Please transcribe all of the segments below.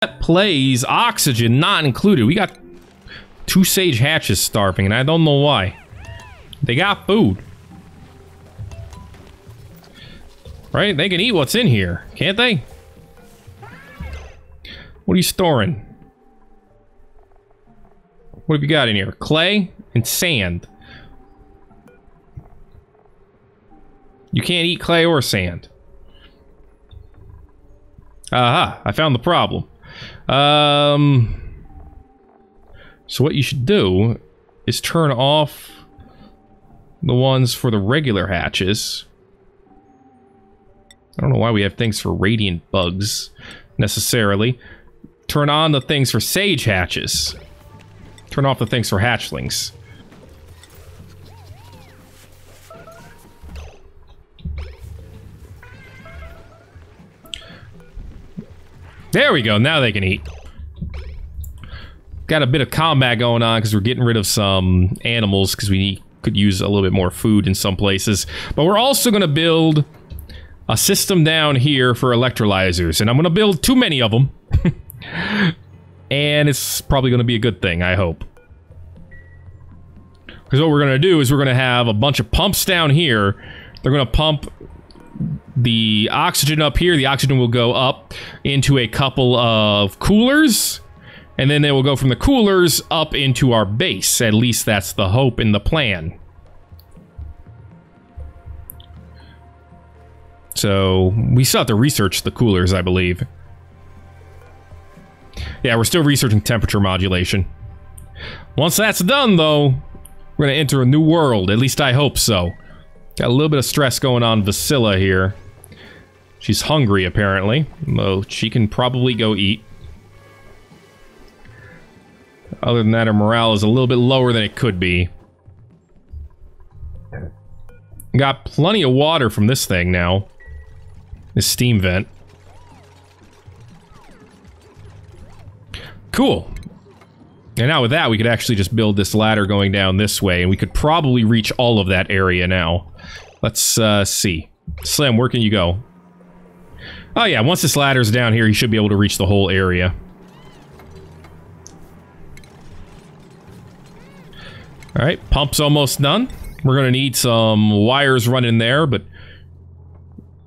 That plays oxygen not included. We got 2 sage hatches starving, and I don't know why. They got food. Right? They can eat what's in here, can't they? What are you storing? What have you got in here? Clay and sand. You can't eat clay or sand. Aha, I found the problem. So what you should do is turn off the ones for the regular hatches. I don't know why we have things for radiant bugs, necessarily. Turn on the things for sage hatches. Turn off the things for hatchlings. There we go, now they can eat. Got a bit of combat going on because we're getting rid of some animals because we could use a little bit more food in some places. But we're also going to build a system down here for electrolyzers, and I'm going to build too many of them. And it's probably going to be a good thing, I hope. Because what we're going to do is we're going to have a bunch of pumps down here. They're going to pump the oxygen up here. The oxygen will go up into a couple of coolers. And then they will go from the coolers up into our base. At least that's the hope and the plan. So, we still have to research the coolers, I believe. Yeah, we're still researching temperature modulation. Once that's done, though, we're going to enter a new world. At least I hope so. Got a little bit of stress going on Vasilla here. She's hungry, apparently. Though she can probably go eat. Other than that, her morale is a little bit lower than it could be. Got plenty of water from this thing now. This steam vent. Cool. And now with that, we could actually just build this ladder going down this way, and we could probably reach all of that area now. Let's, see. Slim, where can you go? Oh yeah, once this ladder's down here, you should be able to reach the whole area. Alright, pump's almost done. We're gonna need some wires running there, but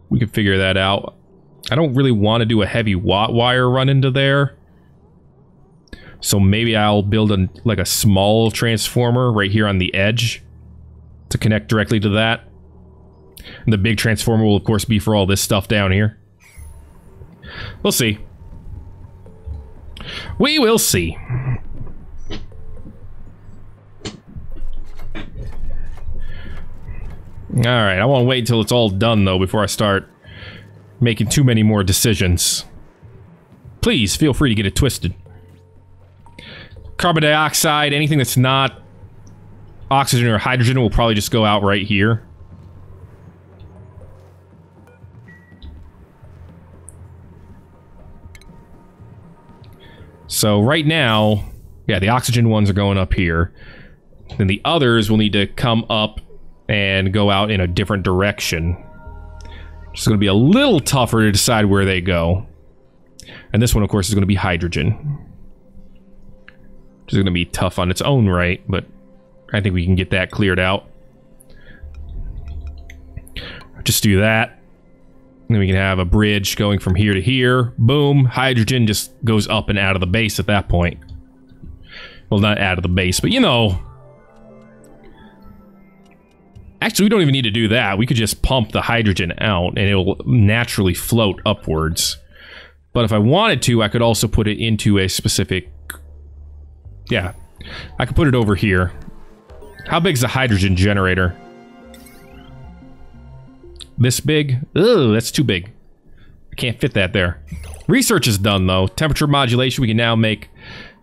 we can figure that out. I don't really want to do a heavy watt wire run into there. So maybe I'll build like a small transformer right here on the edge to connect directly to that. And the big transformer will of course be for all this stuff down here. We'll see. We will see. Alright, I won't wait until it's all done, though, before I start making too many more decisions. Please, feel free to get it twisted. Carbon dioxide, anything that's not oxygen or hydrogen will probably just go out right here. So, right now, yeah, the oxygen ones are going up here. Then the others will need to come up and go out in a different direction. It's going to be a little tougher to decide where they go. And this one, of course, is going to be hydrogen. Which is going to be tough on its own right, but I think we can get that cleared out. Just do that. And then we can have a bridge going from here to here. Boom. Hydrogen just goes up and out of the base at that point. Well, not out of the base, but you know. Actually, we don't even need to do that. We could just pump the hydrogen out, and it'll naturally float upwards. But if I wanted to, I could also put it into a specific... Yeah, I could put it over here. How big is the hydrogen generator? This big? Ugh, that's too big. I can't fit that there. Research is done, though. Temperature modulation, we can now make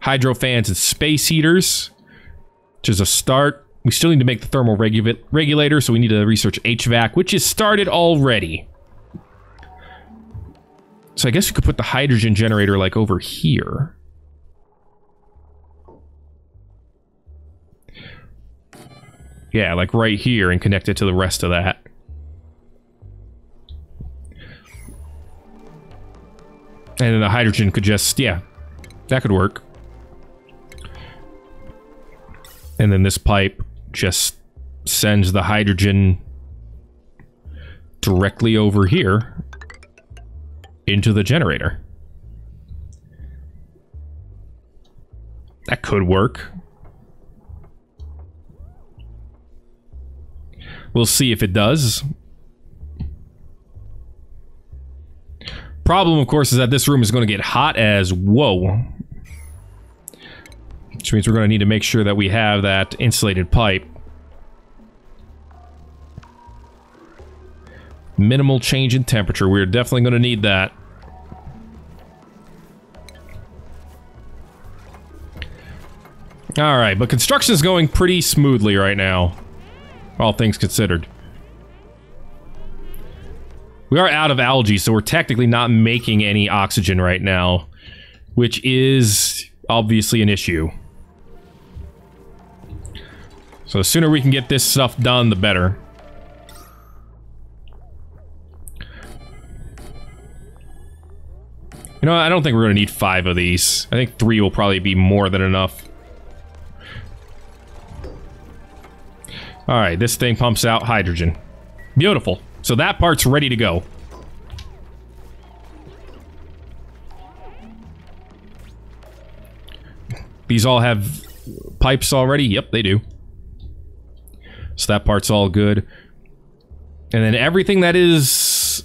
hydro fans and space heaters, which is a start. We still need to make the thermal regulator, so we need to research HVAC, which is started already. So I guess we could put the hydrogen generator, like, over here. Yeah, like right here, and connect it to the rest of that. And then the hydrogen could just, yeah, that could work. And then this pipe just sends the hydrogen directly over here into the generator. That could work. We'll see if it does. Problem, of course, is that this room is going to get hot as whoa. Which means we're going to need to make sure that we have that insulated pipe. Minimal change in temperature. We're definitely going to need that. Alright, but construction is going pretty smoothly right now. All things considered. We are out of algae, so we're technically not making any oxygen right now. Which is obviously an issue. So the sooner we can get this stuff done, the better. You know, I don't think we're going to need 5 of these. I think 3 will probably be more than enough. Alright, this thing pumps out hydrogen. Beautiful. So that part's ready to go. These all have pipes already? Yep, they do. So that part's all good. And then everything that is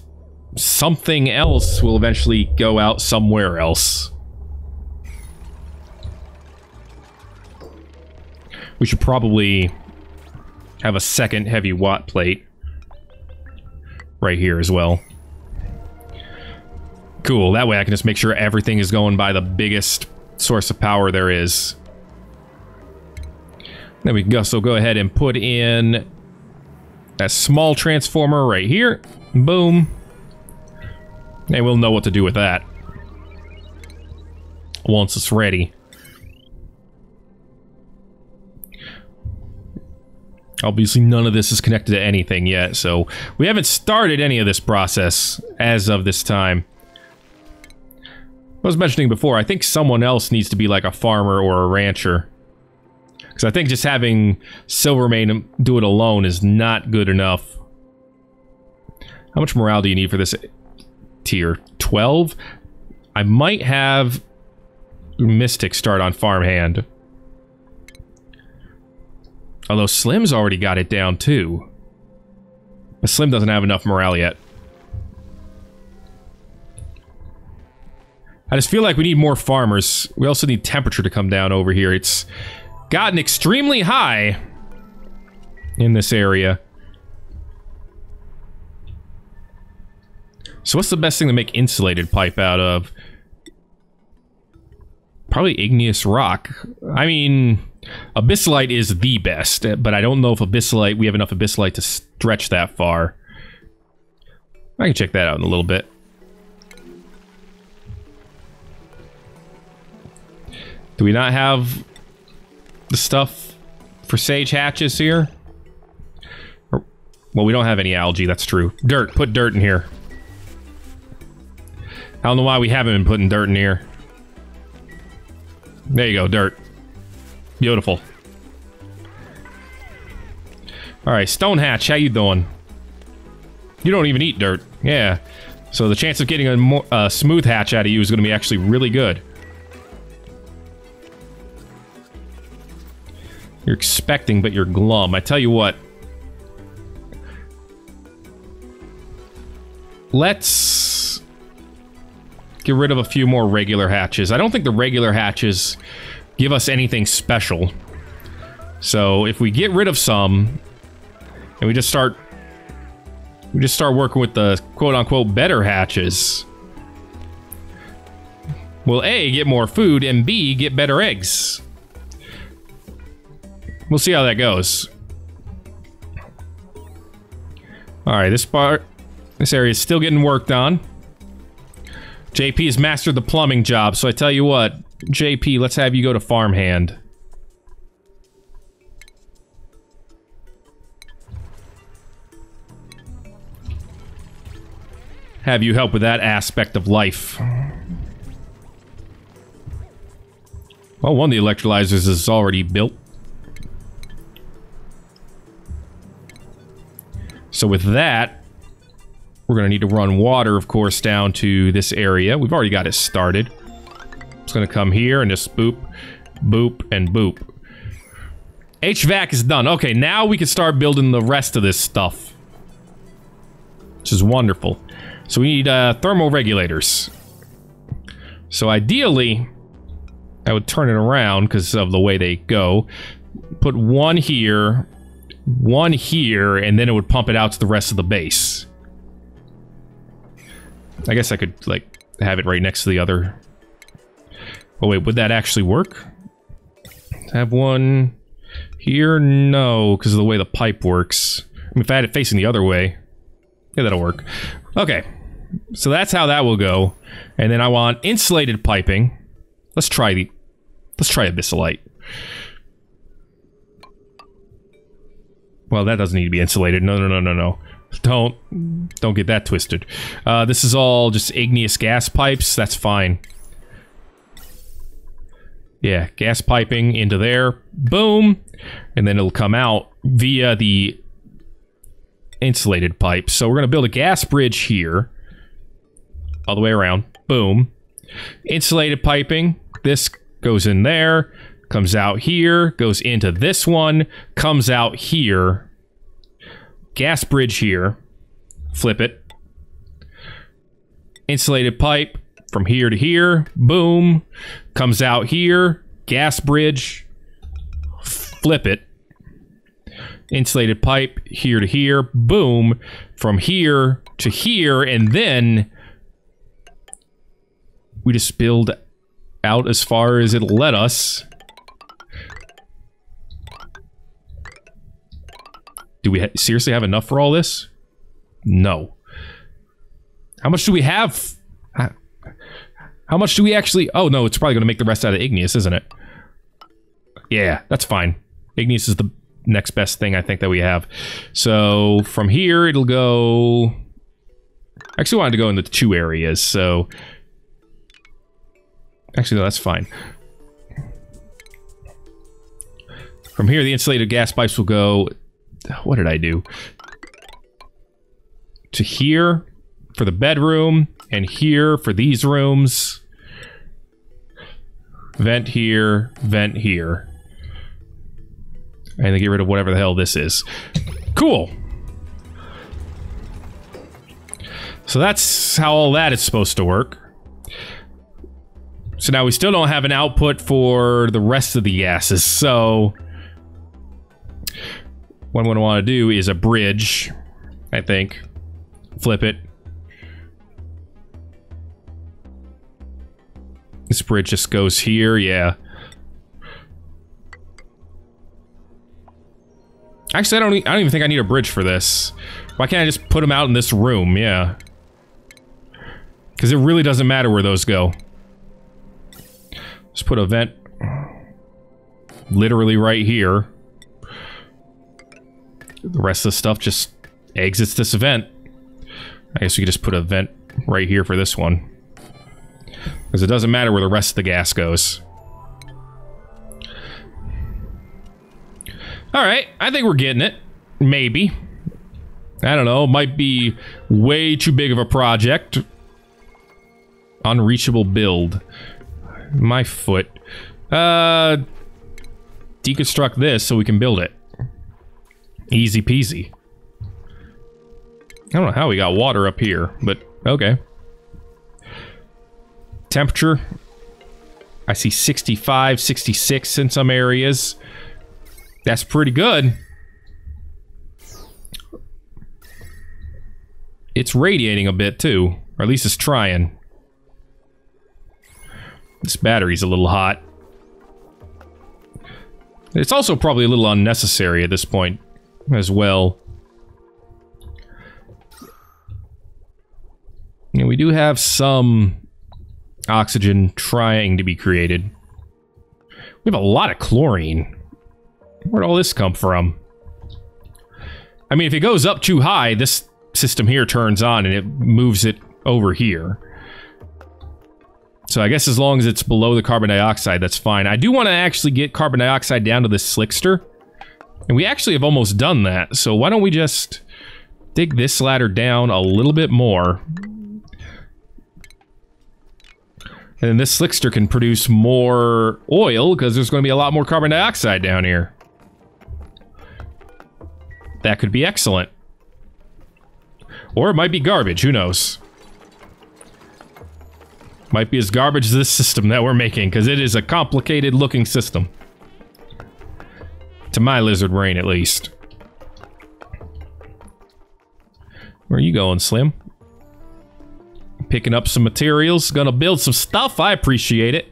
something else will eventually go out somewhere else. We should probably have a second heavy watt plate right here as well. Cool, that way I can just make sure everything is going by the biggest source of power there is. Then we can also go ahead and put in a small transformer right here. Boom. And we'll know what to do with that once it's ready. Obviously, none of this is connected to anything yet, so we haven't started any of this process as of this time. I was mentioning before, I think someone else needs to be like a farmer or a rancher. Because I think just having Silvermane do it alone is not good enough. How much morale do you need for this tier? 12? I might have Mystic start on Farmhand. Although Slim's already got it down too. But Slim doesn't have enough morale yet. I just feel like we need more farmers. We also need temperature to come down over here. It's gotten extremely high in this area. So what's the best thing to make insulated pipe out of? Probably igneous rock. I mean, abyssalite is the best, but I don't know if abyssalite, we have enough abyssalite to stretch that far. I can check that out in a little bit. Do we not have the stuff for sage hatches here? Well, we don't have any algae, that's true. Dirt, put dirt in here. I don't know why we haven't been putting dirt in here. There you go, dirt. Beautiful. Alright, Stone Hatch, how you doing? You don't even eat dirt. Yeah. So the chance of getting a more smooth hatch out of you is going to be actually really good. You're expecting, but you're glum. I tell you what. Let's get rid of a few more regular hatches. I don't think the regular hatches give us anything special. So if we get rid of some, and we just start working with the quote-unquote better hatches, we'll A, get more food, and B, get better eggs. We'll see how that goes. Alright, this area is still getting worked on. JP has mastered the plumbing job, so I tell you what, JP, let's have you go to Farmhand. Have you help with that aspect of life. Well, one of the electrolyzers is already built. So with that, we're going to need to run water, of course, down to this area. We've already got it started. It's going to come here and just boop, boop, and boop. HVAC is done. Okay, now we can start building the rest of this stuff. Which is wonderful. So we need thermal regulators. So ideally, I would turn it around because of the way they go. Put one here, and then it would pump it out to the rest of the base. I guess I could, like, have it right next to the other. Oh wait, would that actually work? Have one here? No, because of the way the pipe works. I mean, if I had it facing the other way, yeah, that'll work. Okay, so that's how that will go. And then I want insulated piping. Let's try abyssalite. Well, that doesn't need to be insulated. No. Don't get that twisted. This is all just igneous gas pipes. That's fine. Yeah, gas piping into there. Boom. And then it'll come out via the insulated pipe. So we're going to build a gas bridge here. All the way around. Boom. Insulated piping. This goes in there. Comes out here. Goes into this one. Comes out here. Gas bridge here. Flip it. Insulated pipe. From here to here. Boom. Comes out here. Gas bridge. Flip it. Insulated pipe. Here to here. Boom. From here to here. And then we just build out as far as it'll let us. Do we seriously have enough for all this? No. How much do we have? How much do we actually... Oh, no, it's probably going to make the rest out of igneous, isn't it? Yeah, that's fine. Igneous is the next best thing I think that we have. So, from here, it'll go... I actually wanted to go in the two areas, so... Actually, no, that's fine. From here, the insulated gas pipes will go... What did I do? To here for the bedroom, and here for these rooms. Vent here, vent here. And then get rid of whatever the hell this is. Cool! So that's how all that is supposed to work. So now we still don't have an output for the rest of the gases, so... What I'm going to want to do is a bridge, I think. Flip it. This bridge just goes here, yeah. Actually, I don't even think I need a bridge for this. Why can't I just put them out in this room? Yeah. Because it really doesn't matter where those go. Just put a vent literally right here. The rest of the stuff just exits this vent. I guess we could just put a vent right here for this one. Because it doesn't matter where the rest of the gas goes. Alright, I think we're getting it. Maybe. I don't know, might be way too big of a project. Unreachable build. My foot. Deconstruct this so we can build it. Easy peasy. I don't know how we got water up here, but okay. Temperature. I see 65, 66 in some areas. That's pretty good. It's radiating a bit too, or at least it's trying. This battery's a little hot. It's also probably a little unnecessary at this point as well. And we do have some oxygen trying to be created. We have a lot of chlorine. Where'd all this come from? I mean, if it goes up too high, this system here turns on and it moves it over here. So I guess as long as it's below the carbon dioxide, that's fine. I do want to actually get carbon dioxide down to this slickster. And we actually have almost done that. So why don't we just dig this ladder down a little bit more. And then this slickster can produce more oil because there's going to be a lot more carbon dioxide down here. That could be excellent. Or it might be garbage, who knows? Might be as garbage as this system that we're making, because it is a complicated looking system. To my lizard brain, at least. Where are you going, Slim? Picking up some materials, gonna build some stuff, I appreciate it.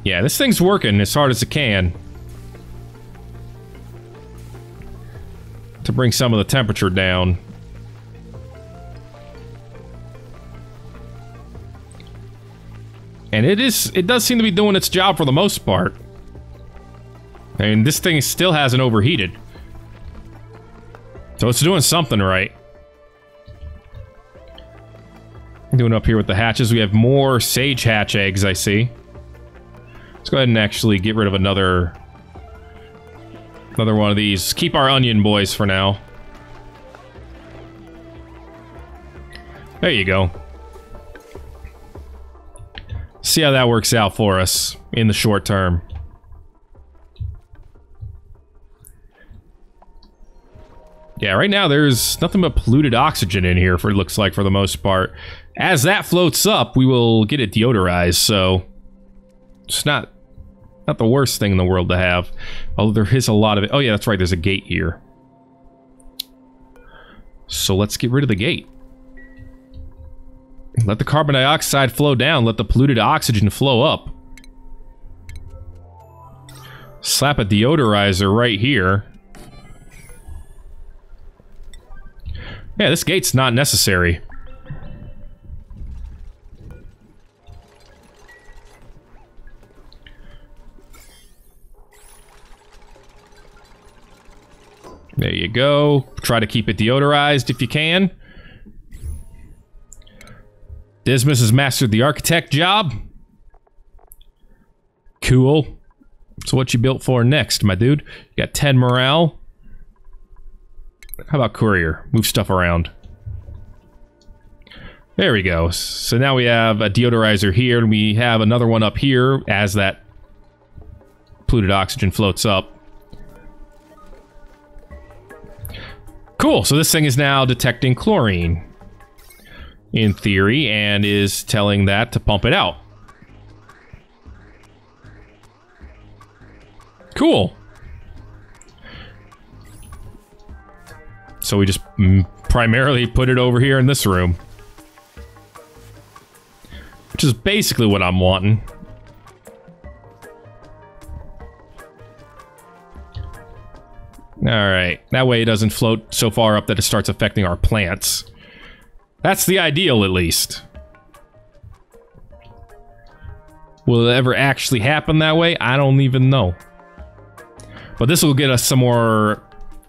Yeah, this thing's working as hard as it can. To bring some of the temperature down. And it does seem to be doing its job for the most part. I mean, this thing still hasn't overheated. So it's doing something right. Doing up here with the hatches, we have more sage hatch eggs, I see. Let's go ahead and actually get rid of another one of these. Keep our onion boys for now. There you go. See how that works out for us in the short term. Yeah, right now there's nothing but polluted oxygen in here, for it looks like, for the most part. As that floats up, we will get it deodorized, so it's not the worst thing in the world to have. Although there is a lot of it. Oh yeah, that's right, there's a gate here. So let's get rid of the gate. Let the carbon dioxide flow down, let the polluted oxygen flow up. Slap a deodorizer right here. Yeah, this gate's not necessary. There you go. Try to keep it deodorized if you can. Dismas has mastered the architect job. Cool. So what you built for next, my dude? You got 10 morale. How about courier? Move stuff around. There we go. So now we have a deodorizer here, and we have another one up here as that polluted oxygen floats up. Cool, so this thing is now detecting chlorine, in theory, and is telling that to pump it out. Cool. So we just primarily put it over here in this room. Which is basically what I'm wanting. Alright, that way it doesn't float so far up that it starts affecting our plants. That's the ideal, at least. Will it ever actually happen that way? I don't even know. But this will get us some more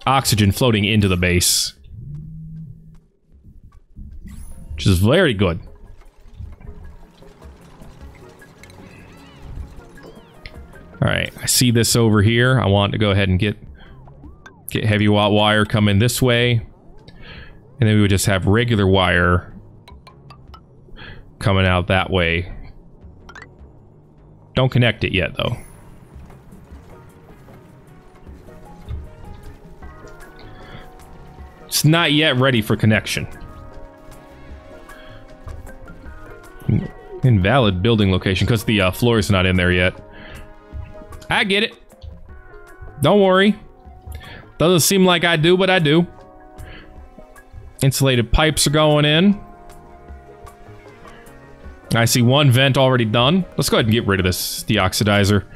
oxygen floating into the base. Which is very good. Alright, I see this over here. I want to go ahead and get heavy watt wire coming this way. And then we would just have regular wire coming out that way. Don't connect it yet, though. It's not yet ready for connection. Invalid building location, because the floor is not in there yet. I get it. Don't worry. Doesn't seem like I do, but I do. Insulated pipes are going in. I see one vent already done. Let's go ahead and get rid of this deoxidizer.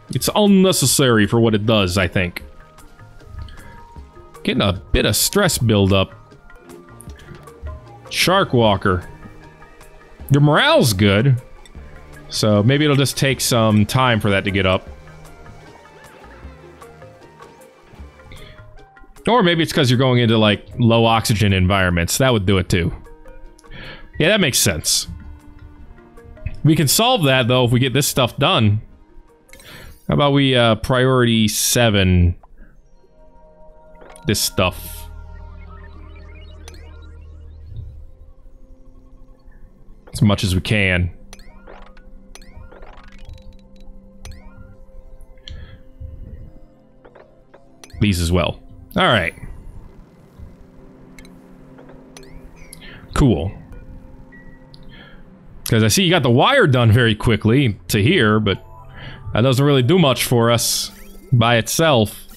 It's unnecessary for what it does, I think. Getting a bit of stress buildup. Shark Walker. Your morale's good. So maybe it'll just take some time for that to get up. Or maybe it's because you're going into, like, low oxygen environments. That would do it, too. Yeah, that makes sense. We can solve that, though, if we get this stuff done. How about we, priority 7 this stuff? As much as we can. These as well. Alright. Cool. Because I see you got the wire done very quickly to here, but that doesn't really do much for us by itself.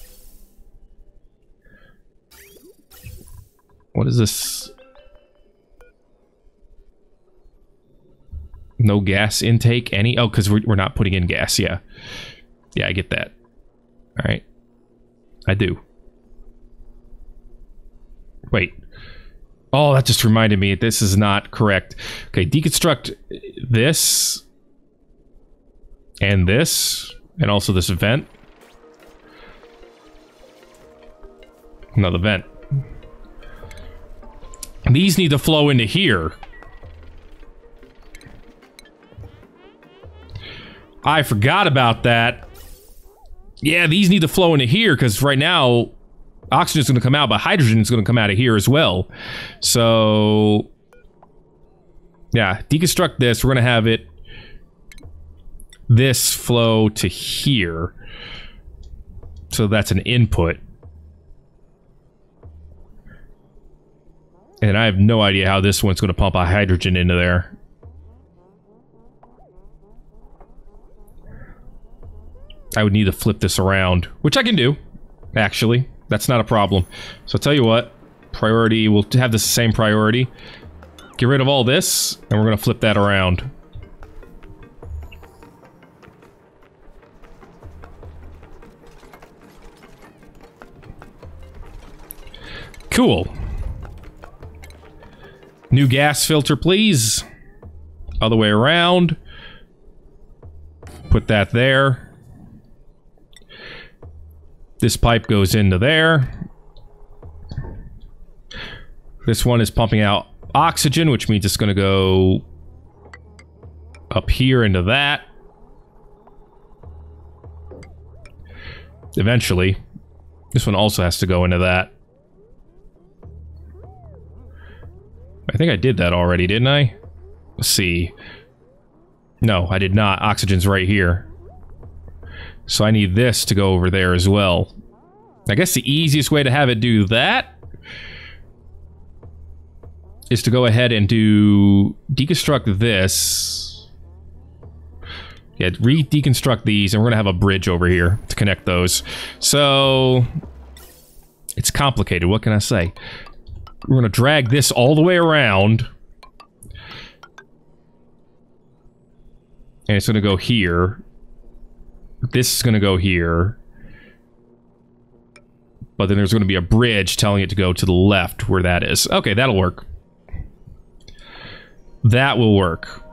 What is this? No gas intake? Any? Oh, because we're not putting in gas, yeah. Yeah, I get that. Alright. I do. Wait. Oh, that just reminded me. This is not correct. Okay, deconstruct this. And this. And also this vent. Another vent. These need to flow into here. I forgot about that. Yeah, these need to flow into here, because right now, oxygen's going to come out, but hydrogen's going to come out of here as well. So, yeah, deconstruct this. We're going to have it, this flow to here. So that's an input. And I have no idea how this one's going to pump a hydrogen into there. I would need to flip this around, which I can do, actually. That's not a problem. So I'll tell you what, priority, we'll have this same priority. Get rid of all this, and we're going to flip that around. Cool. New gas filter, please. Other way around. Put that there. This pipe goes into there. This one is pumping out oxygen, which means it's going to go up here into that. Eventually. This one also has to go into that. I think I did that already, didn't I? Let's see. No, I did not. Oxygen's right here. So I need this to go over there as well. I guess the easiest way to have it do that is to go ahead and do deconstruct this. Yeah, re-deconstruct these, and we're gonna have a bridge over here to connect those. So it's complicated, what can I say? We're gonna drag this all the way around. And it's gonna go here. This is going to go here. But then there's going to be a bridge telling it to go to the left where that is. Okay, that'll work. That will work.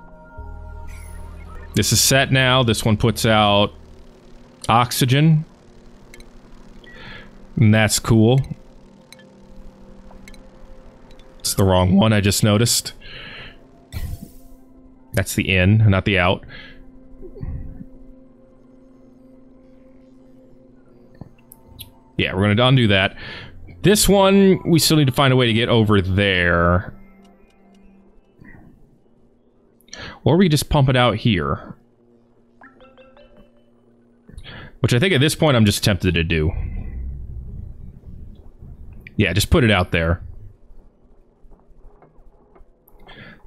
This is set now. This one puts out oxygen. And that's cool. It's the wrong one, I just noticed. That's the in, not the out. Yeah, we're going to undo that. This one, we still need to find a way to get over there. Or we just pump it out here. Which I think at this point I'm just tempted to do. Yeah, just put it out there.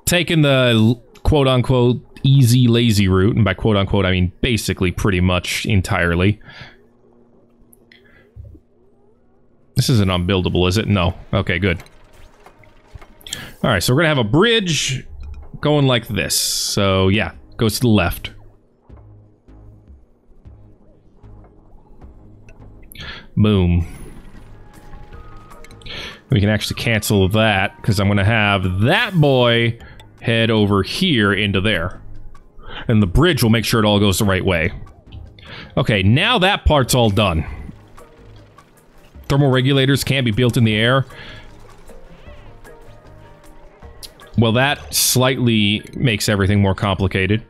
Taking the quote-unquote easy, lazy route, and by quote-unquote I mean basically pretty much entirely. This isn't unbuildable, is it? No. Okay, good. Alright, so we're gonna have a bridge going like this. So, yeah, goes to the left. Boom. We can actually cancel that, because I'm gonna have that boy head over here into there. And the bridge will make sure it all goes the right way. Okay, now that part's all done. Thermal regulators can't be built in the air. Well, that slightly makes everything more complicated.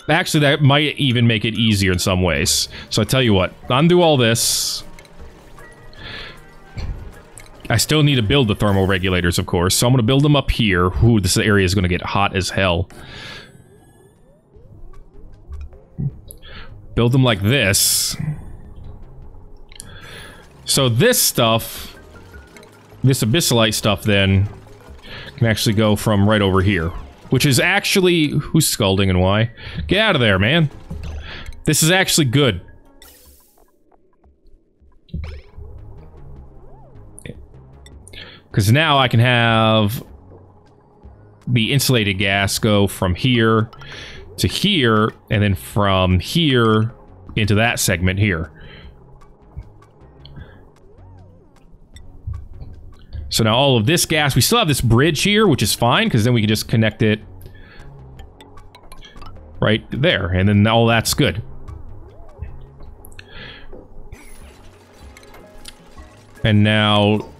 Actually, that might even make it easier in some ways. So I tell you what, undo all this. I still need to build the thermal regulators, of course, so I'm going to build them up here. Ooh, this area is going to get hot as hell. Build them like this. So this stuff, this abyssalite stuff then, can actually go from right over here. Which is actually... Who's scalding and why? Get out of there, man. This is actually good. Because now I can have the insulated gas go from here to here, and then from here into that segment here. So now all of this gas, we still have this bridge here, which is fine, because then we can just connect it right there, and then all that's good. And now...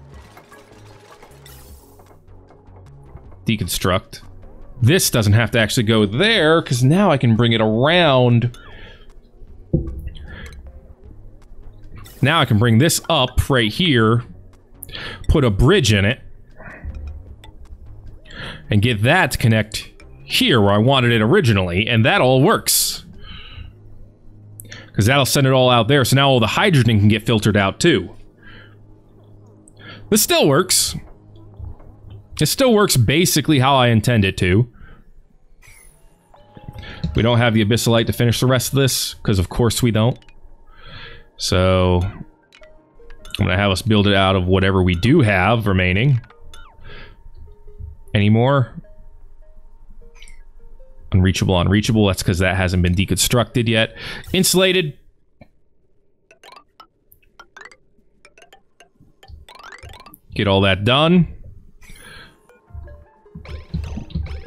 deconstruct. This doesn't have to actually go there, because now I can bring it around. Now I can bring this up right here, put a bridge in it, and get that to connect here where I wanted it originally, and that all works. Because that'll send it all out there, so now all the hydrogen can get filtered out too. This still works. It still works basically how I intend it to. We don't have the abyssalite to finish the rest of this, because of course we don't. So... I'm gonna have us build it out of whatever we do have remaining. Any more? Unreachable, unreachable. That's because that hasn't been deconstructed yet. Insulated. Get all that done.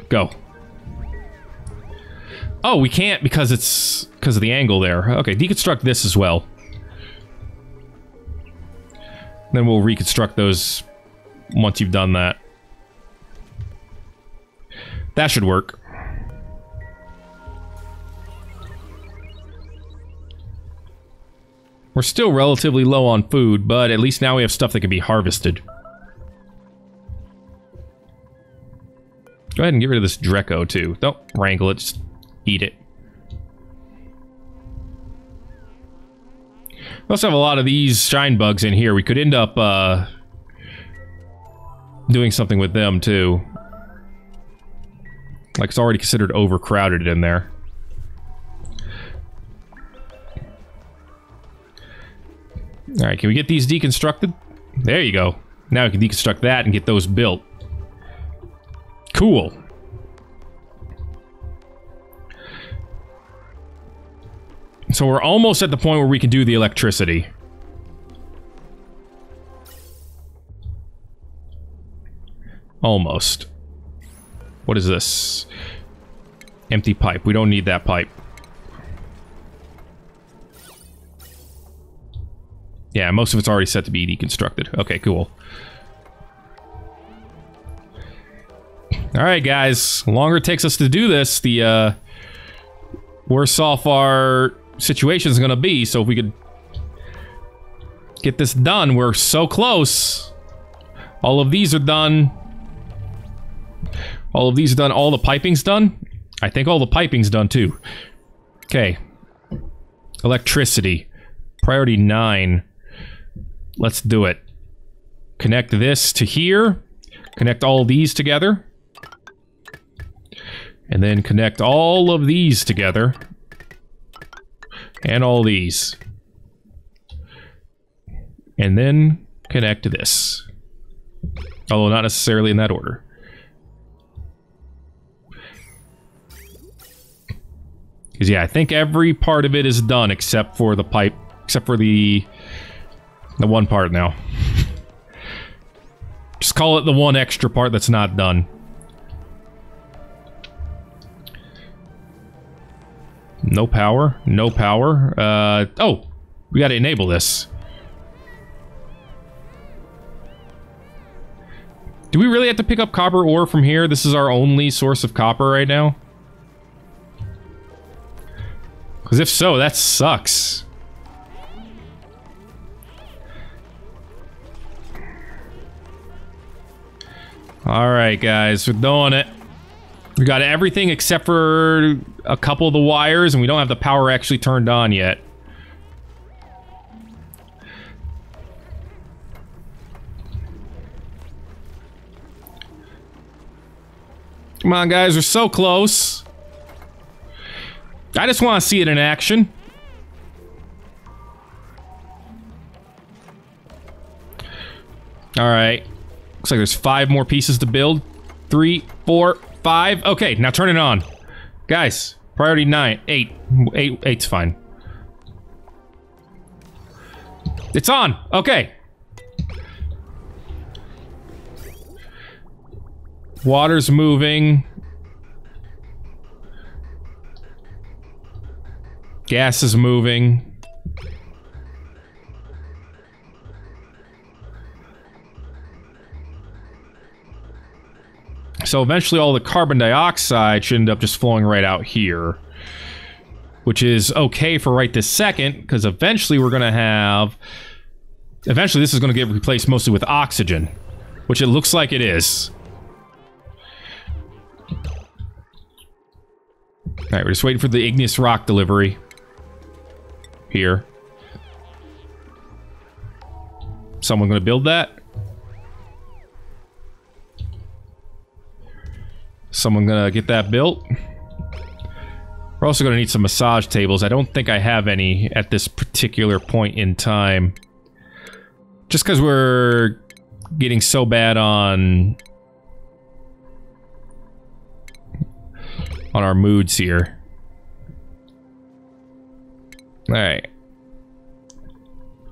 Go. Oh, we can't because it's... because of the angle there. Okay, deconstruct this as well. Then we'll reconstruct those once you've done that. That should work. We're still relatively low on food, but at least now we have stuff that can be harvested. Go ahead and get rid of this Dreco, too. Don't wrangle it, just eat it. We also have a lot of these shine bugs in here. We could end up, doing something with them, too. Like, it's already considered overcrowded in there. Alright, can we get these deconstructed? There you go. Now we can deconstruct that and get those built. Cool. So we're almost at the point where we can do the electricity. Almost. What is this? Empty pipe. We don't need that pipe. Yeah, most of it's already set to be deconstructed. Okay, cool. Alright, guys. The longer it takes us to do this, the, worse off our situation is gonna be. So if we could get this done, we're so close. All of these are done. All of these are done. All the piping's done? I think all the piping's done, too. Okay. Electricity. Priority 9. Let's do it. Connect this to here. Connect all these together. And then connect all of these together. And all these. And then connect this. Although not necessarily in that order. Because yeah, I think every part of it is done except for the pipe. Except for the one part now. Just call it the one extra part that's not done. No power. No power. Oh! We gotta enable this. Do we really have to pick up copper ore from here? This is our only source of copper right now? Because if so, that sucks. Alright, guys, we're doing it. We got everything except for a couple of the wires, and we don't have the power actually turned on yet. Come on, guys, we're so close. I just want to see it in action. Alright. Looks like there's 5 more pieces to build. 3, 4, 5. Okay, now turn it on. Guys, priority 9. 8. 8's fine. It's on! Okay. Water's moving. Gas is moving. So eventually all the carbon dioxide should end up just flowing right out here. Which is okay for right this second, because eventually we're gonna have... Eventually this is gonna get replaced mostly with oxygen. Which it looks like it is. Alright, we're just waiting for the igneous rock delivery. Here. Someone gonna build that? Someone gonna get that built? We're also gonna need some massage tables. I don't think I have any at this particular point in time. Just because we're getting so bad on our moods here. Alright.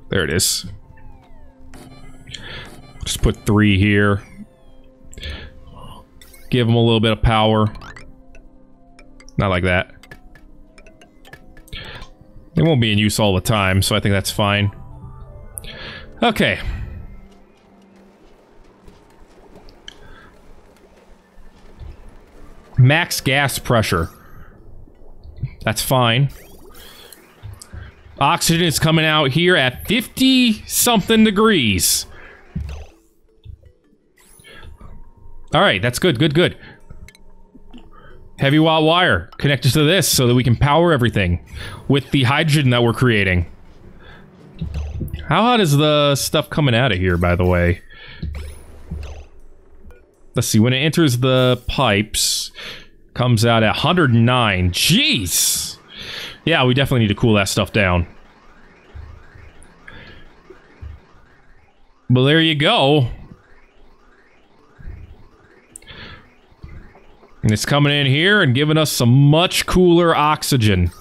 There it is. Just put 3 here. Give them a little bit of power. Not like that. They won't be in use all the time, so I think that's fine. Okay. Max gas pressure. That's fine. Oxygen is coming out here at 50-something degrees. Alright, that's good, good, good. Heavy watt wire connected to this so that we can power everything with the hydrogen that we're creating. How hot is the stuff coming out of here, by the way? Let's see, when it enters the pipes, comes out at 109. Jeez! Yeah, we definitely need to cool that stuff down. Well, there you go. And it's coming in here and giving us some much cooler oxygen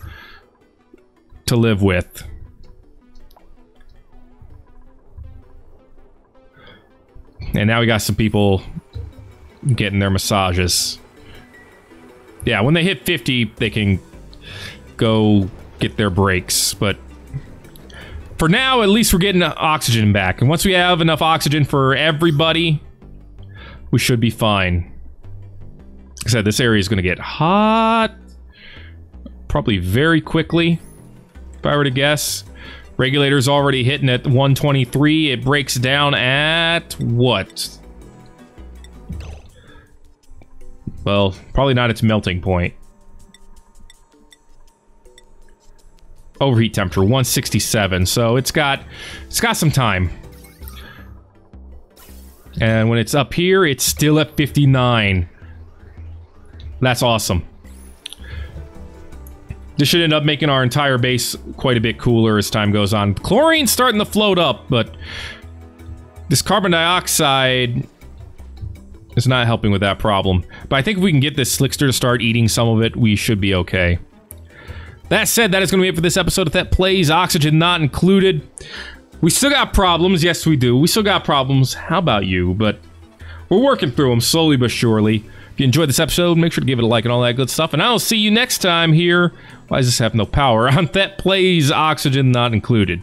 to live with. And now we got some people getting their massages. Yeah, when they hit 50, they can go get their breaks, but for now, at least we're getting oxygen back. And once we have enough oxygen for everybody, we should be fine. Like I said, this area is going to get hot probably very quickly, if I were to guess. Regulator's already hitting at 123. It breaks down at what? Well, probably not its melting point. Overheat temperature 167, so it's got some time. And when it's up here, it's still at 59. That's awesome. This should end up making our entire base quite a bit cooler as time goes on. Chlorine's starting to float up, but this carbon dioxide is not helping with that problem. But I think if we can get this slickster to start eating some of it, we should be okay. That said, that is going to be it for this episode of Thet Plays, Oxygen not included. We still got problems, yes we do. We still got problems, how about you? But we're working through them slowly but surely. If you enjoyed this episode, make sure to give it a like and all that good stuff. And I'll see you next time here. Why does this have no power? On Thet Plays Oxygen Not Included.